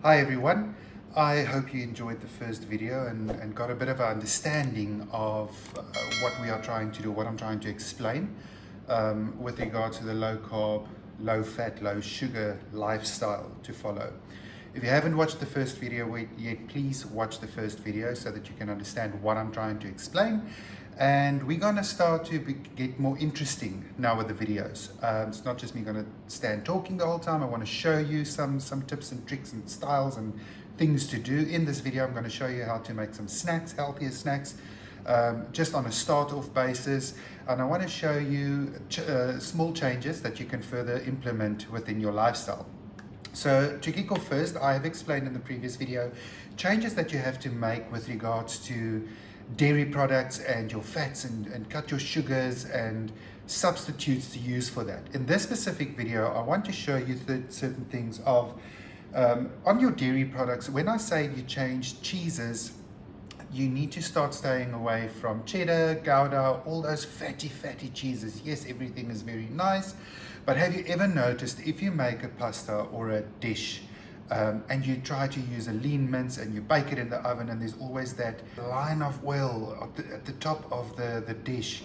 Hi everyone, I hope you enjoyed the first video and got a bit of an understanding of what we are trying to do, what I'm trying to explain with regard to the low carb, low fat, low sugar lifestyle to follow. If you haven't watched the first video yet, please watch the first video so that you can understand what I'm trying to explain. And we're going to start to get more interesting now with the videos. It's not just me going to stand talking the whole time. I want to show you some tips and tricks and styles and things to do. In this video, I'm going to show you how to make some snacks, healthier snacks, just on a start-off basis. And I want to show you small changes that you can further implement within your lifestyle. So to kick off first, I have explained in the previous video changes that you have to make with regards to dairy products and your fats and cut your sugars and substitutes to use for that. In this specific video, I want to show you certain things of on your dairy products. When I say you change cheeses, you need to start staying away from cheddar, Gouda, all those fatty cheeses. Yes, everything is very nice, but have you ever noticed if you make a pasta or a dish and you try to use a lean mince and you bake it in the oven and there's always that line of oil at the top of the dish,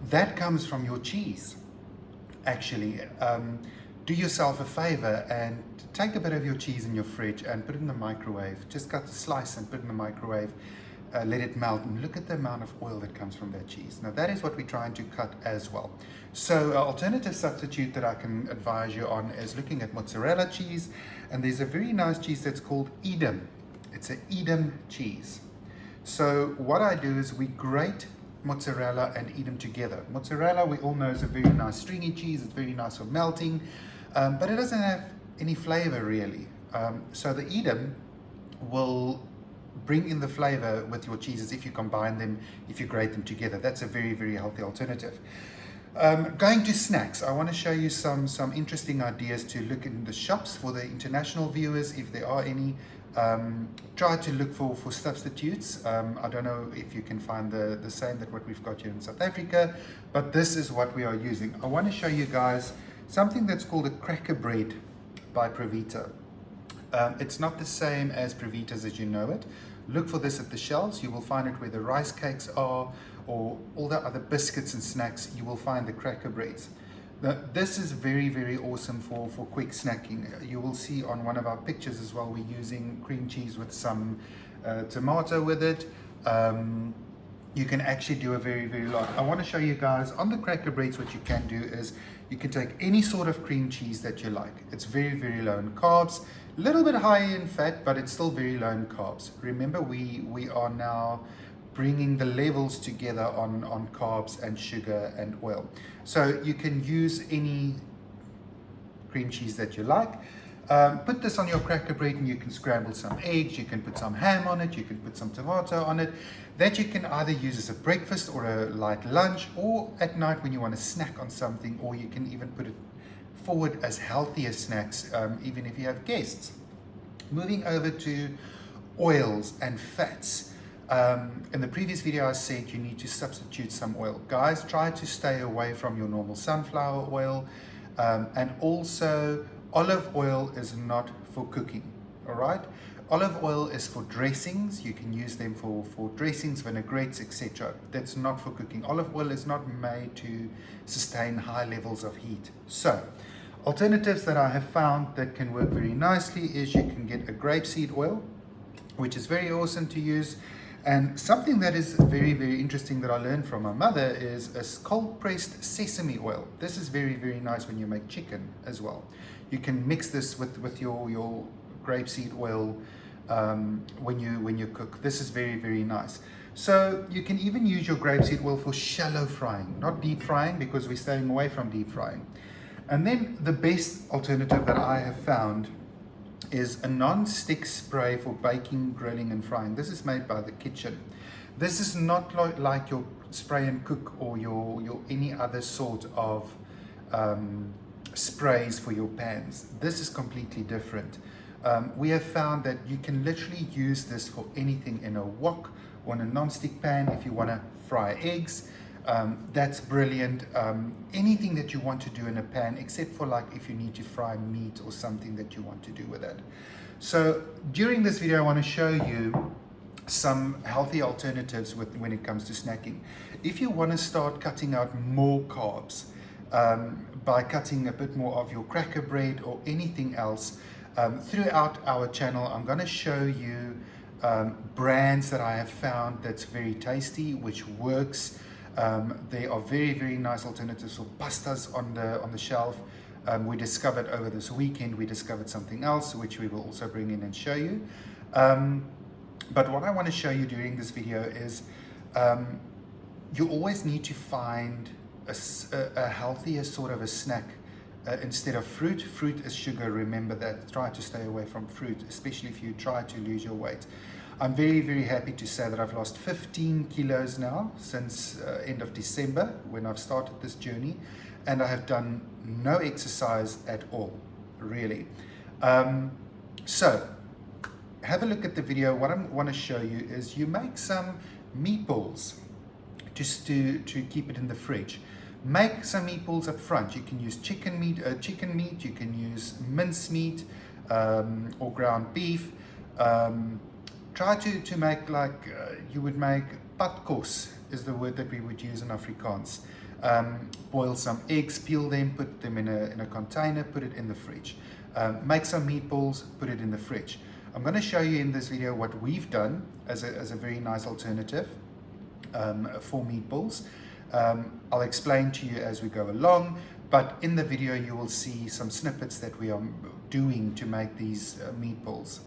that comes from your cheese. Actually, do yourself a favor and take a bit of your cheese in your fridge and put it in the microwave. Just cut a slice and put it in the microwave. Let it melt and look at the amount of oil that comes from that cheese. Now that is what we're trying to cut as well. So alternative substitute that I can advise you on is looking at mozzarella cheese, and there's a very nice cheese that's called Edam. It's an Edam cheese. So what I do is we grate mozzarella and Edam together. Mozzarella, we all know, is a very nice stringy cheese. It's very nice for melting, but it doesn't have any flavor really. So the Edam will bring in the flavor with your cheeses if you combine them, if you grate them together. That's a very healthy alternative. Going to snacks, I want to show you some interesting ideas to look in the shops for the international viewers, if there are any. Try to look for substitutes. I don't know if you can find the same that what we've got here in South Africa, but this is what we are using. I want to show you guys something that's called a cracker bread by Previta. It's not the same as Previtas as you know it. Look for this at the shelves. You will find it where the rice cakes are, or all the other biscuits and snacks. You will find the cracker breads. Now, this is very awesome for quick snacking. You will see on one of our pictures as well, we're using cream cheese with some tomato with it. You can actually do a very lot. I want to show you guys on the cracker breads, what you can do is you can take any sort of cream cheese that you like. It's very low in carbs, a little bit higher in fat, but it's still very low in carbs. Remember, we are now bringing the levels together on carbs and sugar and oil. So you can use any cream cheese that you like. Put this on your cracker bread and you can scramble some eggs, you can put some ham on it, you can put some tomato on it, that you can either use as a breakfast or a light lunch, or at night when you want to snack on something, or you can even put it forward as healthier snacks, even if you have guests. Moving over to oils and fats. In the previous video I said you need to substitute some oil. Guys, try to stay away from your normal sunflower oil, and also olive oil is not for cooking. All right, olive oil is for dressings. You can use them for dressings, vinaigrettes, etc. That's not for cooking. Olive oil is not made to sustain high levels of heat. So alternatives that I have found that can work very nicely is you can get a grapeseed oil, which is very awesome to use. And something that is very interesting that I learned from my mother is a cold pressed sesame oil. This is very nice when you make chicken as well. You can mix this with your grapeseed oil when you cook. This is very nice. So you can even use your grapeseed oil for shallow frying, not deep frying, because we're staying away from deep frying. And then the best alternative that I have found is a non-stick spray for baking, grilling and frying. This is made by The Kitchen. This is not like your spray and cook or your any other sort of sprays for your pans. This is completely different. We have found that you can literally use this for anything in a wok or in a non-stick pan if you want to fry eggs. That's brilliant. Anything that you want to do in a pan, except for like if you need to fry meat or something that you want to do with it. So during this video, I want to show you some healthy alternatives when it comes to snacking. If you want to start cutting out more carbs by cutting a bit more of your cracker bread or anything else, throughout our channel, I'm going to show you brands that I have found that's very tasty, which works. They are very, very nice alternatives for pastas on the shelf. We discovered over this weekend, we discovered something else, which we will also bring in and show you. But what I want to show you during this video is you always need to find a healthier sort of a snack instead of fruit. Fruit is sugar, remember that. Try to stay away from fruit, especially if you try to lose your weight. I'm very, very happy to say that I've lost 15 kilos now since end of December when I've started this journey, and I have done no exercise at all, really. So have a look at the video. What I want to show you is you make some meatballs just to keep it in the fridge. Make some meatballs up front. You can use chicken meat, you can use mince meat or ground beef. Try to make like you would make patkos is the word that we would use in Afrikaans. Boil some eggs, peel them, put them in a container, put it in the fridge. Make some meatballs, put it in the fridge. I'm going to show you in this video what we've done as a very nice alternative for meatballs. I'll explain to you as we go along, but in the video you will see some snippets that we are doing to make these meatballs.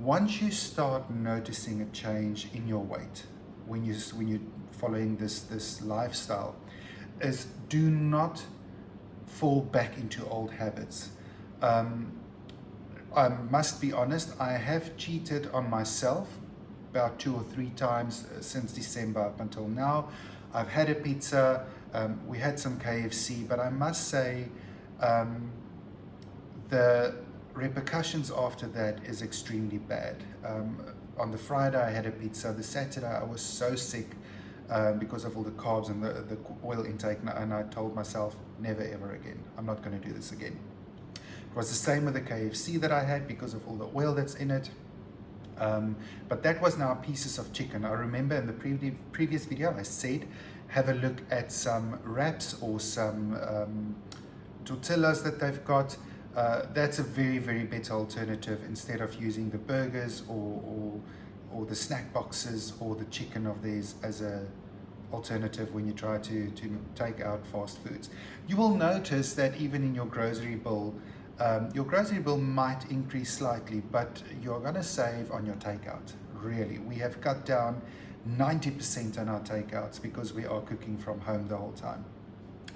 Once you start noticing a change in your weight when you're following this lifestyle, is do not fall back into old habits. I must be honest, I have cheated on myself about 2 or 3 times since December up until now. I've had a pizza, we had some KFC, but I must say the repercussions after that is extremely bad. On the Friday I had a pizza, the Saturday I was so sick because of all the carbs and the oil intake, and I told myself never ever again, I'm not going to do this again. It was the same with the KFC that I had because of all the oil that's in it. But that was now pieces of chicken. I remember in the previous video I said have a look at some wraps or some tortillas that they've got. That's a very, very better alternative instead of using the burgers or the snack boxes or the chicken of theirs as a alternative when you try to take out fast foods. You will notice that even in your grocery bill might increase slightly, but you're going to save on your takeout. Really, we have cut down 90% on our takeouts because we are cooking from home the whole time.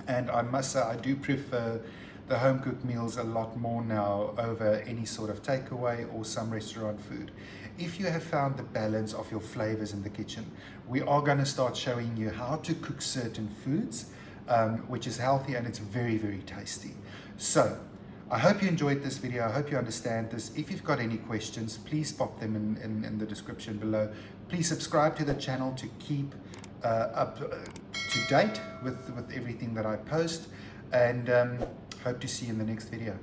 And I must say I do prefer the home cooked meals a lot more now over any sort of takeaway or some restaurant food. If you have found the balance of your flavors in the kitchen, we are going to start showing you how to cook certain foods, which is healthy and it's very, very tasty. So I hope you enjoyed this video. I hope you understand this. If you've got any questions, please pop them in the description below. Please subscribe to the channel to keep up to date with everything that I post, and hope to see you in the next video.